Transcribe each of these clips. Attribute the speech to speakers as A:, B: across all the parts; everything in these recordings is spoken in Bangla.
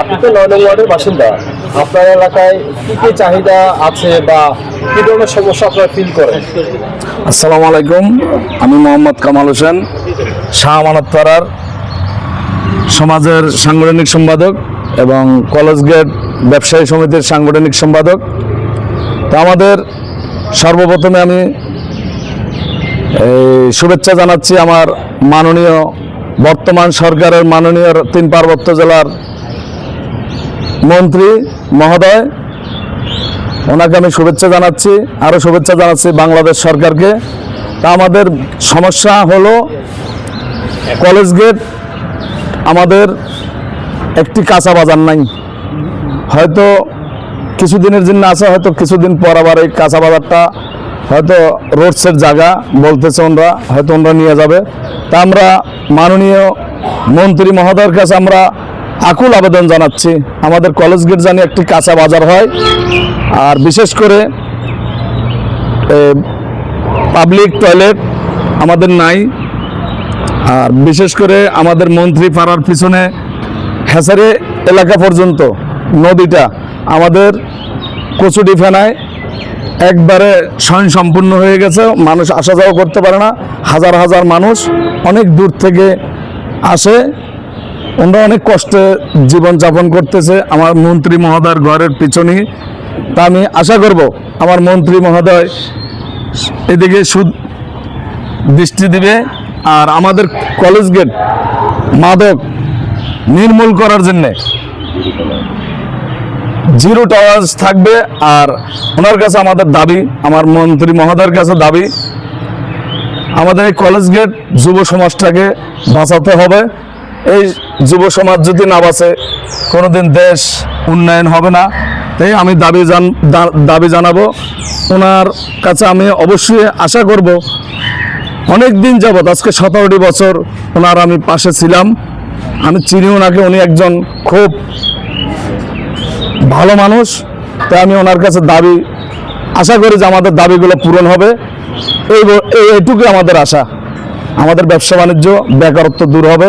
A: আপনি তো 9 নং ওয়ার্ডের বাসিন্দা, আপনার এলাকায় কি কি চাহিদা আছে বা কি ধরনের সমস্যা আপনারা ফিল করেন?
B: আসসালামু আলাইকুম, আমি মোহাম্মদ কামাল হোসেন, শাহ আমানতপাড়ার সমাজের সাংগঠনিক সম্পাদক এবং কলেজ গেট ব্যবসায়ী সমিতির সাংগঠনিক সম্পাদক। তো আমাদের সর্বপ্রথমে আমি শুভেচ্ছা জানাচ্ছি আমার মাননীয় বর্তমান সরকারের মাননীয় 3 পার্বত্য জেলার মন্ত্রী মহোদয়, ওনাকে আমি শুভেচ্ছা জানাচ্ছি। আরও শুভেচ্ছা জানাচ্ছি বাংলাদেশ সরকারকে। তা আমাদের সমস্যা হলো কলেজ গেট, আমাদের একটি কাঁচা বাজার নাই। হয়তো কিছুদিনের জন্য আছে, হয়তো কিছুদিন পর আবার এই কাঁচা বাজারটা হয়তো রোডসের জায়গা বলতেছে ওনরা, হয়তো ওনরা নিয়ে যাবে। তা আমরা মাননীয় মন্ত্রী মহোদয়ের কাছে আমরা আকুল আবেদন জানাচ্ছি, আমাদের কলেজ গেট জানি একটি কাঁচা বাজার হয়। আর বিশেষ করে পাবলিক টয়লেট আমাদের নাই। আর বিশেষ করে আমাদের মন্ত্রী পাড়ার পিছনে হেসারে এলাকা পর্যন্ত নদীটা আমাদের কচুডি ফেনায় একবারে স্বয়ংসম্পূর্ণ হয়ে গেছে, মানুষ আসা যাওয়া করতে পারে না। হাজার হাজার মানুষ অনেক দূর থেকে আসে, ওরা অনেক কষ্টে জীবনযাপন করতেছে আমার মন্ত্রী মহোদয়ের ঘরের পিছনেই। তা আমি আশা করব আমার মন্ত্রী মহোদয় এদিকে দৃষ্টি দিবে। আর আমাদের কলেজ গেট মাদক নির্মূল করার জন্যে জিরো টলারেন্স থাকবে। আর ওনার কাছে আমাদের দাবি, আমার মন্ত্রী মহোদয়ের কাছে দাবি, আমাদের এই কলেজ গেট যুব সমাজটাকে বাঁচাতে হবে। এই যুব সমাজ যদি না বাঁচে কোনোদিন দেশ উন্নয়ন হবে না। তাই আমি দাবি জানাবো ওনার কাছে। আমি অবশ্যই আশা করব, অনেক দিন যাবৎ আজকে 17টি বছর ওনার আমি পাশে ছিলাম, আমি চিনি ওনাকে, উনি একজন খুব ভালো মানুষ। তাই আমি ওনার কাছে দাবি আশা করি যে আমাদের দাবিগুলো পূরণ হবে। এইটুকুই আমাদের আশা। আমাদের ব্যবসা বাণিজ্য বেকারত্ব দূর হবে,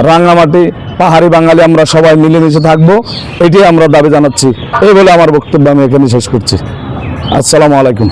B: রাঙ্গামাটি পাহাড়ি বাঙালি আমরা সবাই মিলেমিশে থাকবো, এটাই আমরা দাবি জানাচ্ছি। এই বলে আমার বক্তব্য আমি এখানে শেষ করছি। আসসালামু আলাইকুম।